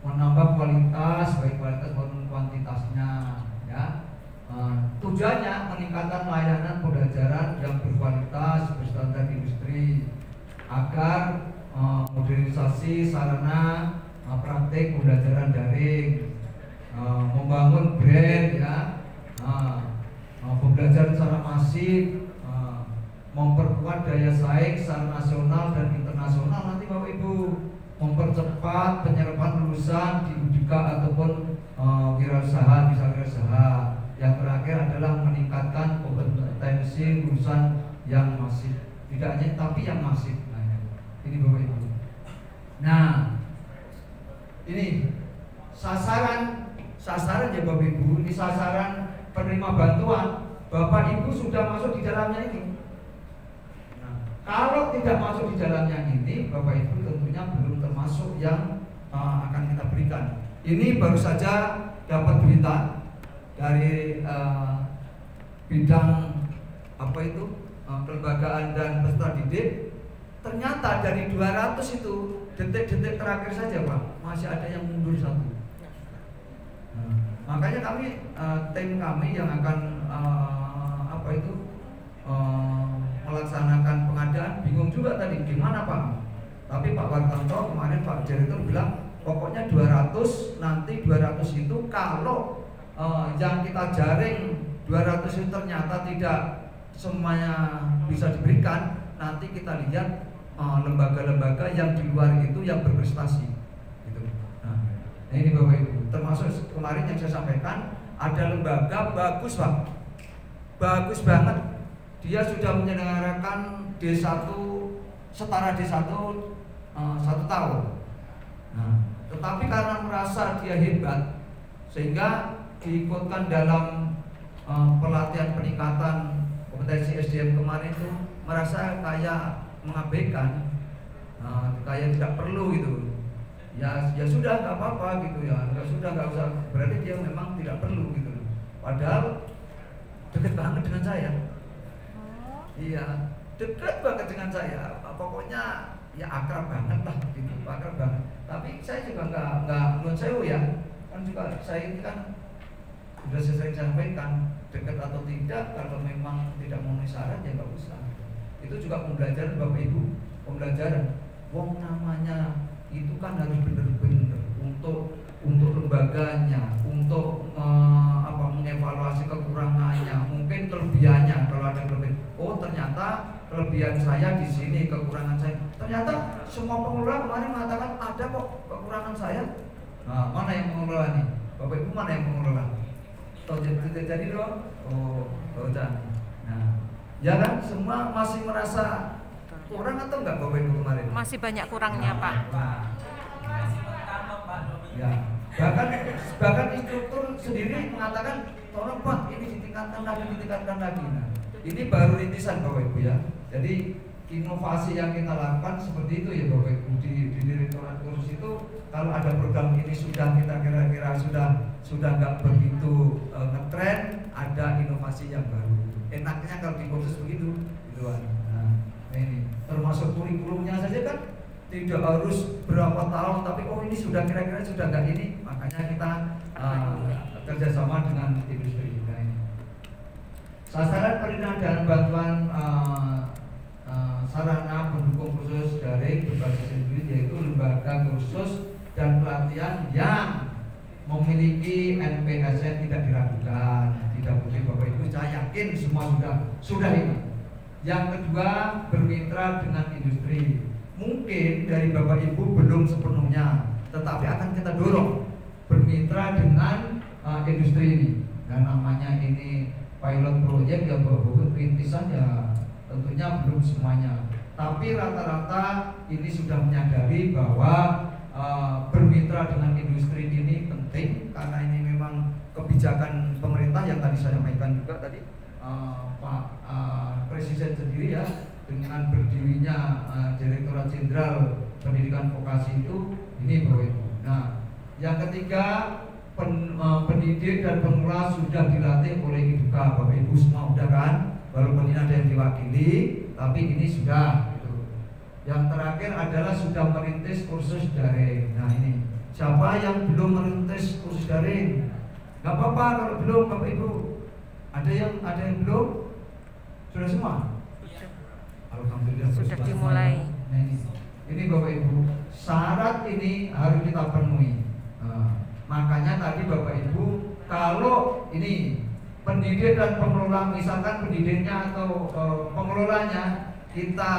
menambah kualitas, baik kualitas maupun kuantitasnya ya. Tujuannya meningkatkan layanan pembelajaran yang berkualitas, berstandar industri, agar modernisasi sarana praktik pembelajaran daring, membangun brand ya, pembelajaran secara masif, memperkuat daya saing secara nasional dan internasional nanti Bapak Ibu, mempercepat penyerapan lulusan di UDK ataupun wirausaha, bisa wirausaha. Yang terakhir adalah meningkatkan kompetensi lulusan yang masih tidak hanya tapi yang masif. Nah, ini Bapak Ibu. Nah, ini sasaran ya Bapak Ibu, ini sasaran penerima bantuan. Bapak Ibu sudah masuk di dalamnya ini. Nah, kalau tidak masuk di dalamnya ini, Bapak Ibu tentunya belum termasuk yang akan kita berikan. Ini baru saja dapat berita dari bidang apa itu kelembagaan dan peserta didik. Ternyata dari 200 itu detik-detik terakhir saja Pak, masih ada yang mundur satu. Nah, makanya kami tim kami yang akan melaksanakan pengadaan bingung juga tadi gimana Pak. Tapi Pak Wartanto kemarin Pak Direktur bilang pokoknya 200, nanti 200 itu kalau yang kita jaring 200 itu ternyata tidak semuanya bisa diberikan, nanti kita lihat lembaga-lembaga yang di luar itu yang berprestasi gitu. Nah ini Bapak Ibu, termasuk kemarin yang saya sampaikan ada lembaga bagus Pak, bagus banget, dia sudah menyelenggarakan D1 setara D1 1 tahun. Nah, tetapi karena merasa dia hebat sehingga diikutkan dalam pelatihan peningkatan kompetensi SDM kemarin itu merasa kayak mengabaikan, kayak tidak perlu gitu. Ya sudah nggak apa-apa gitu ya, nggak usah, berarti dia memang tidak perlu gitu. Padahal dekat banget dengan saya. Iya, dekat banget dengan saya. Pokoknya ya akrab banget lah gitu, akrab banget. Tapi saya juga nggak menurut saya ya, kan juga saya ini kan sudah sering sampaikan dekat atau tidak, kalau memang tidak memenuhi syarat ya nggak usah. Itu juga pembelajaran Bapak Ibu, pembelajaran. Wong namanya itu kan harus benar-benar untuk lembaganya, untuk mengevaluasi kekurangannya, mungkin kelebihannya kalau ada kelebihan. Oh ternyata kelebihan saya di sini, kekurangan saya. Ternyata semua pengelola kemarin mengatakan ada kok kekurangan saya. Nah, mana yang mengelola nih? Bapak Ibu mana yang mengelola? Tahu jadi dong? Oh jangan. Nah, ya kan semua masih merasa kurang atau enggak Bapak Ibu kemarin? Masih banyak kurangnya Pak. Ya, bahkan instruktur sendiri mengatakan tolong Pak ini ditingkatkan lagi. Nah, ini baru rintisan Bapak Ibu ya. Jadi inovasi yang kita lakukan seperti itu ya Bapak Ibu di Direktorat Kursus itu. Kalau ada program ini sudah kita kira-kira sudah nggak begitu ngetren, ada inovasi yang baru. Enaknya kalau di kursus begitu, gitu kan. Nah, ini termasuk kurikulumnya saja kan tidak harus berapa tahun, tapi ini sudah kira-kira sudah nggak ini, makanya kita kerjasama dengan industri. Nah, ini sasaran penerimaan dan bantuan sarana pendukung khusus daring berbasis industri yaitu lembaga kursus dan pelatihan yang memiliki NPSN tidak diragukan, tidak boleh Bapak Ibu, saya yakin semua sudah ini. Yang kedua, bermitra dengan industri. Mungkin dari Bapak Ibu belum sepenuhnya, tetapi akan kita dorong bermitra dengan industri ini. Dan namanya ini pilot project ya Bapak Ibu, rintisan ya tentunya belum semuanya. Tapi rata-rata ini sudah menyadari bahwa bermitra dengan industri ini penting karena ini memang kebijakan pemerintah yang tadi saya sampaikan juga tadi Pak Presiden sendiri ya, dengan berdirinya Direktorat Jenderal Pendidikan Vokasi itu ini Bapak Ibu. Nah, yang ketiga pendidik dan pengelola sudah dilatih oleh IDUKA. Bapak Ibu semua udah kan, walaupun ini ada yang diwakili, tapi ini sudah. Yang terakhir adalah sudah merintis kursus daring. Nah ini, siapa yang belum merintis kursus daring? Gak apa-apa kalau belum Bapak Ibu. Ada yang belum? Sudah semua? Alhamdulillah Sudah dimulai. Nah, ini Bapak Ibu, syarat ini harus kita penuhi. Makanya tadi Bapak Ibu, kalau ini pendidik dan pengelola, misalkan pendidiknya atau pengelolanya kita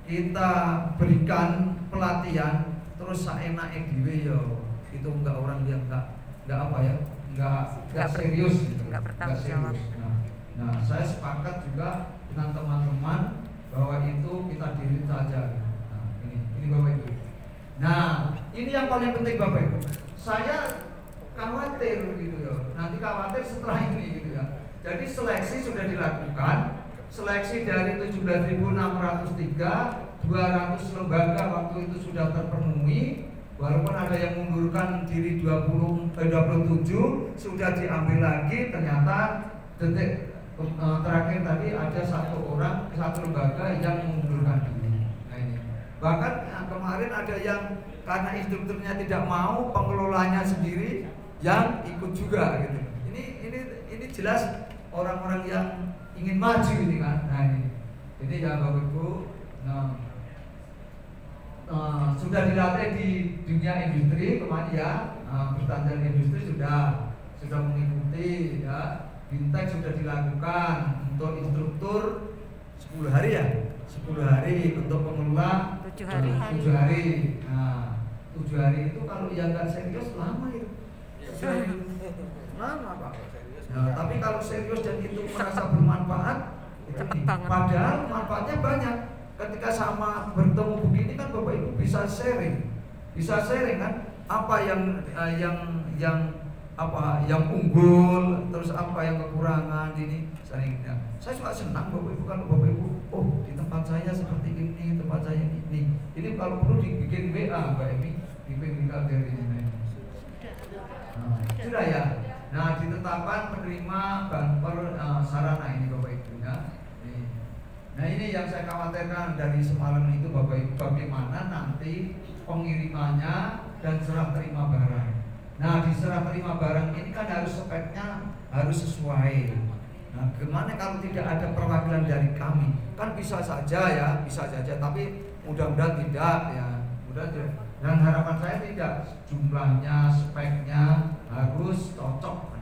kita berikan pelatihan terus saenake dhewe ya itu enggak orang yang enggak serius gitu. Enggak bertanggung jawab. Nah, saya sepakat juga dengan teman-teman bahwa itu kita diri saja. Nah, ini Bapak Ibu. Nah, ini yang paling penting Bapak Ibu. Saya khawatir gitu loh. Nanti khawatir setelah ini gitu ya. Jadi seleksi sudah dilakukan. Seleksi dari 17.603, 200 lembaga waktu itu sudah terpenuhi. Walaupun ada yang mundurkan diri 27, sudah diambil lagi. Ternyata detik terakhir tadi ada satu lembaga yang mengundurkan diri. Nah ini. Bahkan kemarin ada yang karena instrukturnya tidak mau, pengelolanya sendiri yang ikut juga gitu. Ini jelas orang-orang yang ingin maju ini kan. Nah ini ya Bapak Ibu. Sudah dilatih di dunia industri kemarin ya, pertanian industri sudah mengikuti ya. Bintek sudah dilakukan untuk instruktur 10 hari ya, 10 hari untuk pengelola 7 hari. 7 hari. Nah, 7 hari itu kalau yang nggak serius lama itu. Lama Pak. Nah, tapi kalau serius dan itu merasa bermanfaat, padahal manfaatnya banyak. Ketika sama bertemu begini kan Bapak Ibu bisa sharing kan apa yang unggul, terus apa yang kekurangan ini seringnya. Saya suka senang Bapak Ibu kalau Bapak Ibu, oh di tempat saya seperti ini, tempat saya ini. Ini kalau perlu dibikin WA Mbak Emi, dibikin kabar ini. Sudah ya. Nah ditetapkan penerima bumper sarana ini Bapak Ibu ya. Nah ini yang saya khawatirkan dari semalam itu Bapak Ibu, bagaimana nanti pengirimannya dan serah terima barang. Nah di serah terima barang ini kan harus speknya harus sesuai. Nah gimana kalau tidak ada perwakilan dari kami? Kan bisa saja ya, bisa saja. Tapi mudah-mudahan tidak ya. Dan harapan saya tidak, jumlahnya, speknya harus cocok.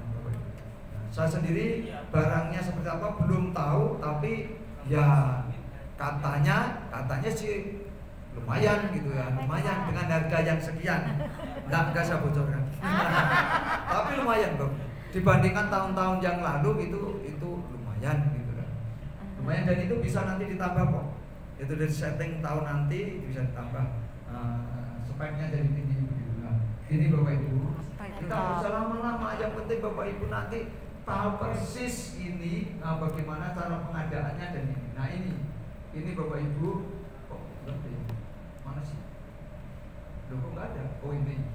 Saya sendiri barangnya seperti apa belum tahu, tapi ya katanya sih lumayan gitu ya, lumayan dengan harga yang sekian. Enggak saya bocorkan. Tapi lumayan Bang. Dibandingkan tahun-tahun yang lalu itu lumayan gitu kan. Lumayan, dan itu bisa nanti ditambah kok. Itu dari setting tahun nanti bisa ditambah speknya jadi tinggi begitu. Nah, ini Bapak Ibu. Kita nggak usah lama-lama, yang penting Bapak Ibu nanti tahu persis ini bagaimana cara pengadaannya dan ini. Nah ini Bapak Ibu. Kok ngerti? Mana sih? Loh kok nggak ada? Oh ini.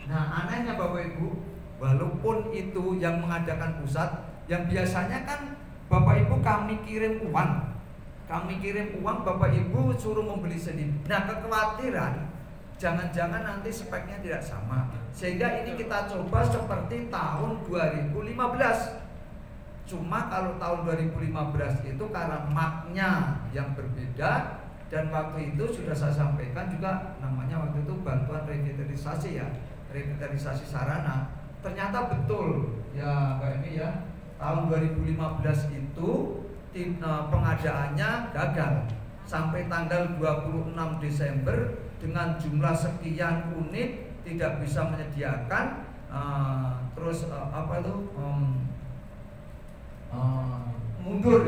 Nah anehnya Bapak Ibu, walaupun itu yang mengadakan pusat, yang biasanya kan Bapak Ibu kami kirim uang, Bapak Ibu suruh membeli sendiri. Nah kekhawatiran jangan-jangan nanti speknya tidak sama, sehingga ini kita coba seperti tahun 2015. Cuma kalau tahun 2015 itu karena maknya yang berbeda, dan waktu itu sudah saya sampaikan juga namanya waktu itu bantuan revitalisasi ya, revitalisasi sarana. Ternyata betul ya Mbak Emi ya, tahun 2015 itu pengadaannya gagal sampai tanggal 26 Desember dengan jumlah sekian unit tidak bisa menyediakan. Mundur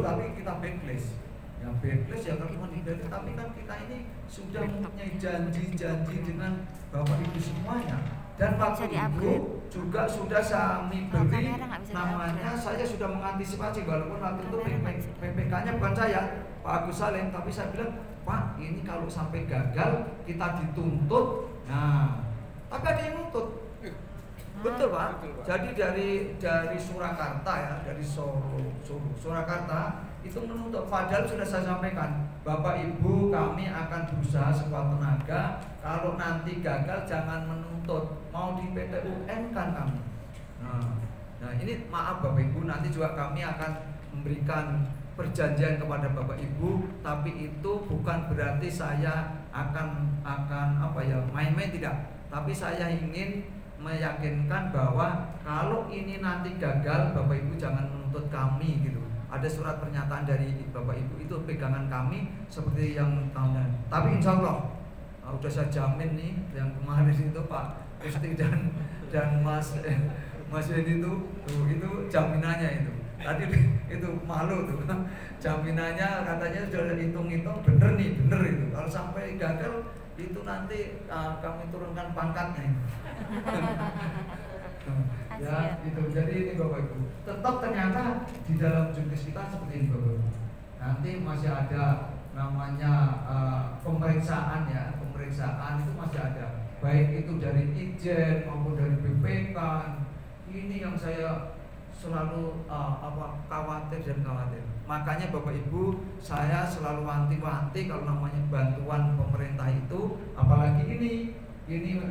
tapi kita backlist. Yang backlist ya kalau dibeli, tapi kan kita ini sudah mempunyai janji dengan Bapak Ibu semuanya. Dan waktu itu juga sudah kami beri namanya, saya sudah mengantisipasi, walaupun waktu itu PPK-nya bukan saya, Pak Agus Salim, tapi saya bilang, Pak ini kalau sampai gagal kita dituntut. Nah, tapi ada yang nuntut. Betul Pak. Jadi dari Surakarta ya, dari Surakarta itu menuntut. Padahal sudah saya sampaikan, Bapak Ibu kami akan berusaha sekuat tenaga. Kalau nanti gagal jangan menuntut, mau di PT UN kan kami. Nah ini maaf Bapak Ibu, nanti juga kami akan memberikan perjanjian kepada Bapak Ibu, tapi itu bukan berarti saya akan main-main, tidak. Tapi saya ingin meyakinkan bahwa kalau ini nanti gagal, Bapak Ibu jangan menuntut kami gitu. Ada surat pernyataan dari Bapak Ibu, itu pegangan kami seperti yang tahunan. Tapi insya Allah udah saya jamin nih, yang kemarin itu Pak Kristi dan Mas Edi itu jaminannya itu. Tadi itu malu tuh. Jaminannya katanya sudah hitung-hitung bener nih, bener itu. Kalau sampai gagal itu nanti kami turunkan pangkatnya. Ya itu. Jadi ini Bapak Ibu. Tetap ternyata di dalam juknis kita seperti ini Bapak Ibu. Nanti masih ada namanya pemeriksaan ya, pemeriksaan itu masih ada. Baik itu dari Ijen maupun dari BPK. Ini yang saya selalu khawatir dan khawatir. Makanya Bapak Ibu, saya selalu wanti-wanti kalau namanya bantuan pemerintah itu, apalagi ini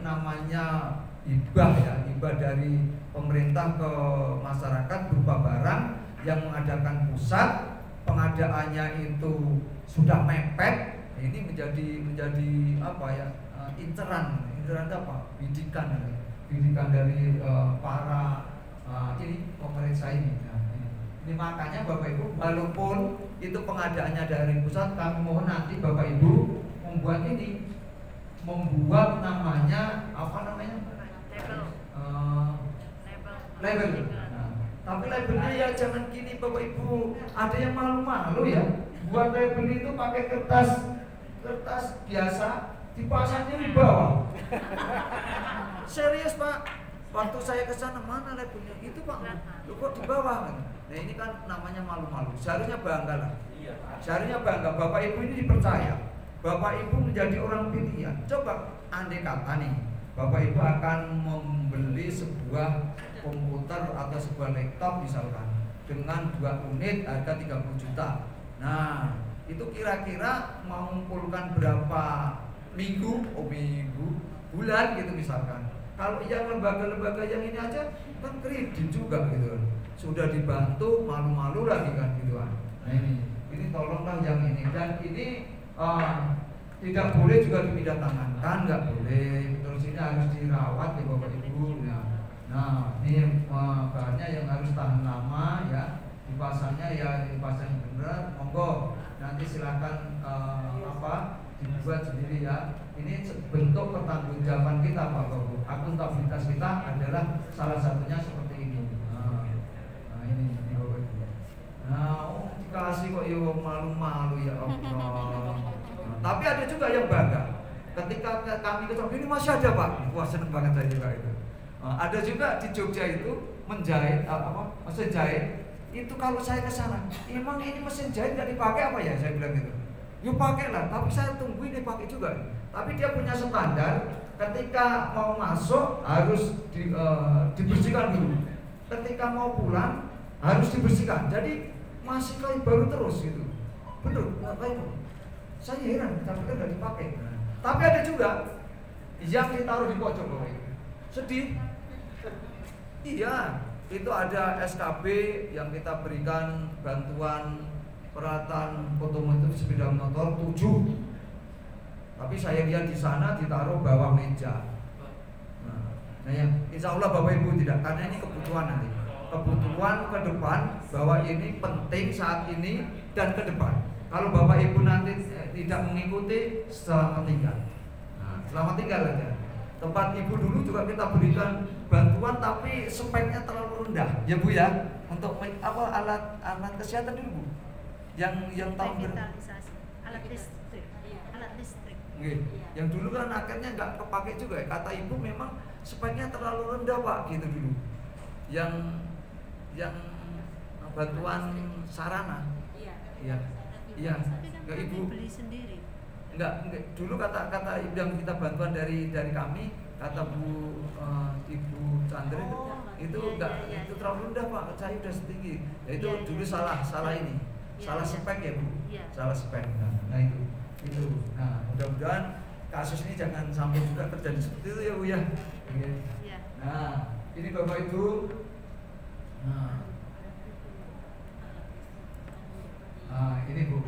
namanya hibah ya, hibah dari pemerintah ke masyarakat berupa barang yang mengadakan pusat, pengadaannya itu sudah mepet. Ini menjadi apa ya, inceran apa, bidikan dari para ini pemeriksa ini. Nah, ini makanya Bapak Ibu, walaupun itu pengadaannya dari pusat, kami mohon nanti Bapak Ibu membuat namanya apa namanya? Label. Nah, tapi labelnya ya jangan gini Bapak Ibu, ada yang malu-malu ya. Buat label itu pakai kertas biasa, dipasangnya di bawah. Serius Pak. Waktu saya ke sana, mana labelnya? Itu Pak, lu kok di bawah? Nah ini kan namanya malu-malu. Seharusnya bangga lah. Seharusnya bangga. Bapak Ibu ini dipercaya. Bapak Ibu menjadi orang pilihan. Coba andai kata nih, Bapak Ibu akan membeli sebuah komputer atau sebuah laptop misalkan dengan 2 unit harga 30 juta. Nah itu kira-kira mengumpulkan berapa minggu, bulan gitu misalkan. Kalau yang lembaga-lembaga yang ini aja kan kredit juga gitu, sudah dibantu malu-malu lagi kan gitu kan. Nah ini tolonglah yang ini, dan ini tidak boleh juga dipindah tangankan, nggak boleh. Terus ini harus dirawat ya Bapak Ibu. Nah ini bahannya yang harus tahan lama ya, dipasangnya ya dipasang benar. Monggo nanti silakan dibuat sendiri ya. Ini bentuk pertanggungjawaban kita Pak Bapak. Akuntabilitas kita adalah salah satunya seperti ini. Nah ini Bapak Ibu. Nah dikasih kok yo malu-malu ya Allah. Tapi ada juga yang bangga. Ketika kami ke sana, ini masih ada Pak. Wah seneng banget saya juga itu. Ada juga di Jogja itu menjahit mesin jahit. Itu kalau saya ke sana, emang ini mesin jahit nggak dipakai apa ya? Saya bilang gitu. Yuk pakai lah, tapi saya tungguin dia pakai juga. Tapi dia punya standar, ketika mau masuk harus dibersihkan dulu. Ketika mau pulang harus dibersihkan. Jadi masih kayak baru terus gitu. Bener, kayak saya heran, tapi kan nggak dipakai. Tapi ada juga yang ditaruh di pojok loh. Sedih. Iya, itu ada SKB yang kita berikan bantuan peralatan otomotif sepeda motor 7. Tapi saya lihat di sana ditaruh bawah meja. Nah yang insya Allah Bapak Ibu tidak, karena ini kebutuhan nanti. Kebutuhan ke depan, bahwa ini penting saat ini dan ke depan. Kalau Bapak Ibu nanti tidak mengikuti, selamat tinggal. Nah, selamat tinggal aja. Tempat Ibu dulu juga kita berikan bantuan, tapi speknya terlalu rendah, ya Bu ya. Untuk alat kesehatan dulu Bu. Yang tahun digitalisasi, alat listrik. Yang dulu kan akhirnya nggak kepake juga ya. Kata Ibu memang speknya terlalu rendah Pak, gitu dulu. Yang bantuan sarana. Iya. Enggak Ibu beli sendiri. Enggak. Dulu kata yang kita bantuan dari kami, kata Ibu Chandra itu enggak, itu terlalu rendah Pak, saya udah setinggi. Ya itu dulu salah ini. Salah spek ya Bu. Salah spek. Nah itu. Nah, mudah-mudahan kasus ini jangan sampai juga terjadi seperti itu ya Bu ya. Nah, ini Bapak Ibu. Nah, ini Bu.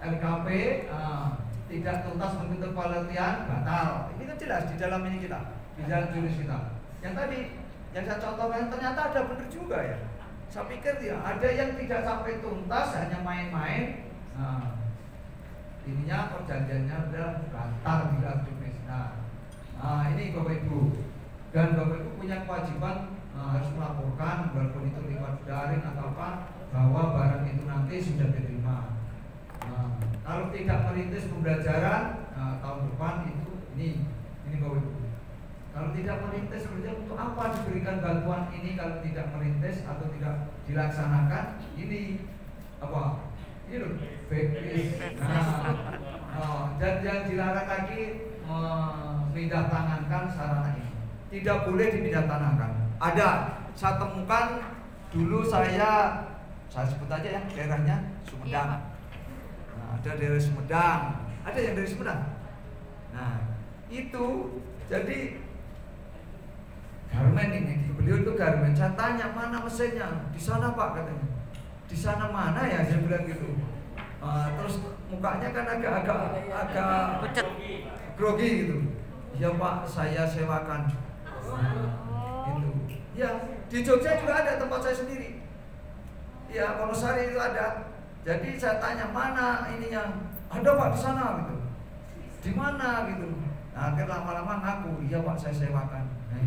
LKP tidak tuntas mengikuti pelatihan, batal. Ini kan jelas di dalam ini kita, di dalam jurus kita. Yang tadi yang saya contohkan ternyata ada benar juga ya. Saya pikir ya ada yang tidak sampai tuntas, hanya main-main. Nah, ininya perjanjiannya adalah batal di dalam jurus. Nah, ini Bapak Ibu, dan Bapak Ibu punya kewajiban harus melaporkan walaupun itu lewat daring atau apa bahwa barang itu nanti sudah diterima. Kalau tidak merintis pembelajaran tahun depan itu ini Bapak Ibu. Kalau tidak merintis pembelajaran untuk apa diberikan bantuan ini kalau tidak merintis atau tidak dilaksanakan ini apa? Ini loh backlist. Dan yang dilarang lagi memindah tangankan sarana ini. Tidak boleh dipindah tangankan. Ada, saya temukan dulu saya sebut aja ya daerahnya Sumedang. Ada daerah Sumedang, ada yang dari Sumedang. Nah itu jadi garmen ini, beliau itu garmen. Saya tanya mana mesinnya, di sana Pak katanya. Di sana mana ya, saya bilang gitu. Terus mukanya kan agak pucat, grogi gitu. Ya Pak, saya sewakan. Gitu. Ya di Jogja juga ada tempat saya sendiri. Ya Wonosari itu ada. Jadi saya tanya mana ininya, ada Pak di sana gitu. Di mana gitu. Nah akhirnya lama-lama ngaku, iya Pak saya sewakan. Nah,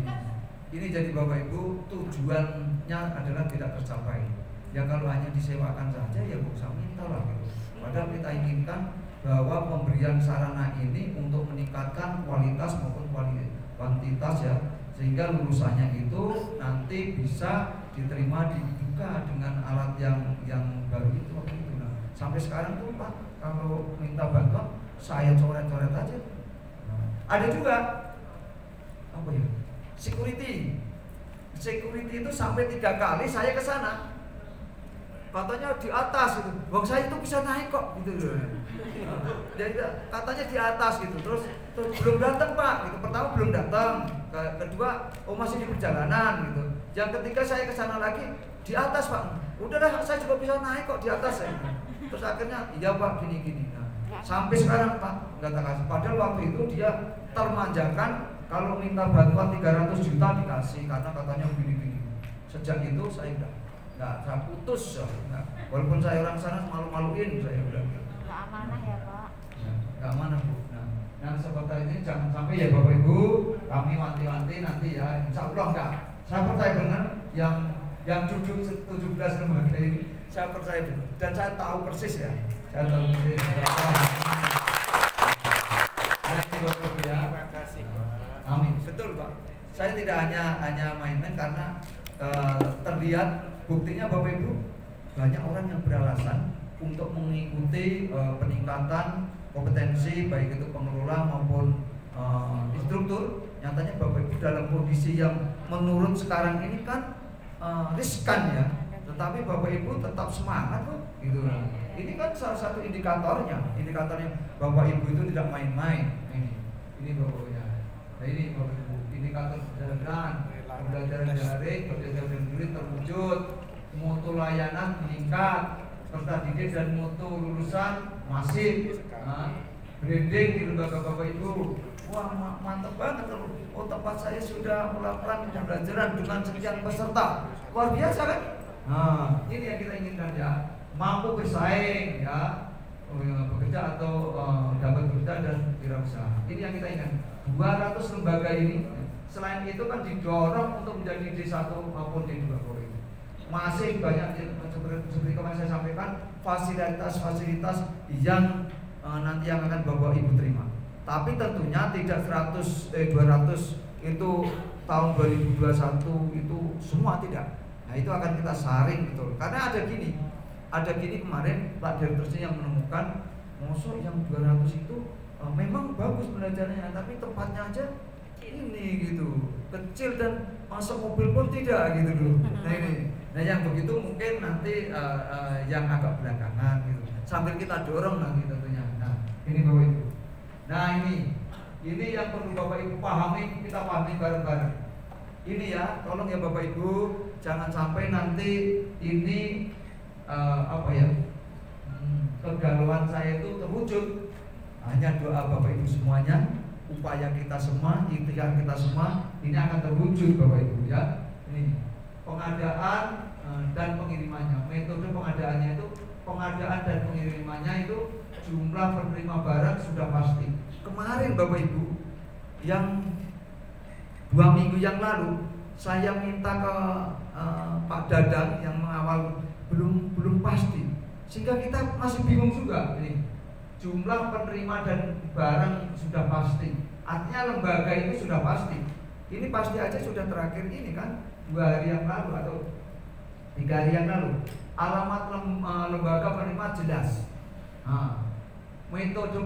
ini jadi Bapak Ibu tujuannya adalah tidak tercapai. Ya kalau hanya disewakan saja ya gak usah minta lah gitu. Padahal kita inginkan bahwa pemberian sarana ini untuk meningkatkan kualitas maupun kuantitas ya, sehingga lulusannya itu nanti bisa diterima dibuka dengan alat yang baru itu. Nah, sampai sekarang tuh Pak kalau minta bantuan saya coret-coret aja. Nah, ada juga apa ya, security itu sampai 3 kali saya ke sana. Katanya di atas gitu, bang saya itu bisa naik kok gitu loh. Jadi katanya di atas gitu, terus belum datang Pak, gitu. Pertama belum datang, kedua masih di perjalanan gitu. Yang ketiga saya ke sana lagi di atas Pak, udahlah saya juga bisa naik kok di atas ya. Terus akhirnya iya Pak gini. Nah, sampai sekarang Pak nggak kasih. Padahal waktu itu dia termanjakan kalau minta bantuan 300 juta dikasih karena katanya begini. Sejak itu saya saya putus ya. Walaupun saya orang sana malu-maluin saya bilang. Nggak amanah ya Pak. Nggak amanah Bu. Nah seperti ini jangan sampai ya Bapak Ibu kami wanti-wanti nanti ya. Insya Allah enggak. Saya percaya benar yang cucu 17 lembaga ini saya percaya benar dan saya tahu persis ya. Saya tahu persis. Terima kasih. Amin. Betul Pak. Saya tidak hanya main-main karena terlihat buktinya Bapak Ibu banyak orang yang beralasan untuk mengikuti peningkatan kompetensi baik itu pengelola maupun instruktur. Nyatanya Bapak Ibu dalam kondisi yang menurun sekarang ini kan riskan ya, tetapi Bapak Ibu tetap semangat kok gitu. Ini kan salah satu indikatornya Bapak Ibu itu tidak main-main. Ini Bapaknya. Nah ini Bapak Ibu indikator perjalanan pembelajaran daring, pembelajaran mandiri terwujud, mutu layanan meningkat, peserta didik dan mutu lulusan masif, branding di lembaga Bapak Ibu. Wah mantap banget loh. Oh tempat saya sudah melakukan pembelajaran dengan sekian peserta, luar biasa kan? Nah ini yang kita inginkan ya, mampu bersaing ya, bekerja atau dapat bekerja dan wirausaha. Ini yang kita inginkan. 200 lembaga ini. Selain itu kan didorong untuk menjadi D1 maupun D2 Bapak Ibu. Masih banyak seperti kemarin saya sampaikan fasilitas-fasilitas yang nanti yang akan Bapak Ibu terima. Tapi tentunya tidak 200 itu tahun 2021 itu semua tidak. Nah itu akan kita saring betul. Karena ada gini kemarin Pak Direkturnya yang menemukan mosok yang 200 itu memang bagus pelajarannya, tapi tempatnya aja ini gitu kecil dan masuk mobil pun tidak gitu loh. Nah yang begitu mungkin nanti yang agak belakangan gitu sambil kita dorong nanti tentunya. Nah ini Bapak Ibu. Nah ini yang perlu Bapak Ibu pahami, kita pahami bareng-bareng. Ini ya, tolong ya Bapak Ibu jangan sampai nanti ini kegalauan saya itu terwujud. Hanya doa Bapak Ibu semuanya, upaya kita semua, ikhtiar kita semua ini akan terwujud Bapak Ibu ya. Ini pengadaan dan pengirimannya. Metode pengadaannya itu pengadaan dan pengirimannya itu jumlah penerima barang sudah pasti. Kemarin Bapak Ibu yang 2 minggu yang lalu saya minta ke Pak Dadang yang mengawal belum pasti, sehingga kita masih bingung juga ini. Jumlah penerima dan barang sudah pasti, artinya lembaga itu sudah pasti. Ini pasti aja sudah terakhir ini kan 2 hari yang lalu atau 3 hari yang lalu. Alamat lembaga penerima jelas. Metode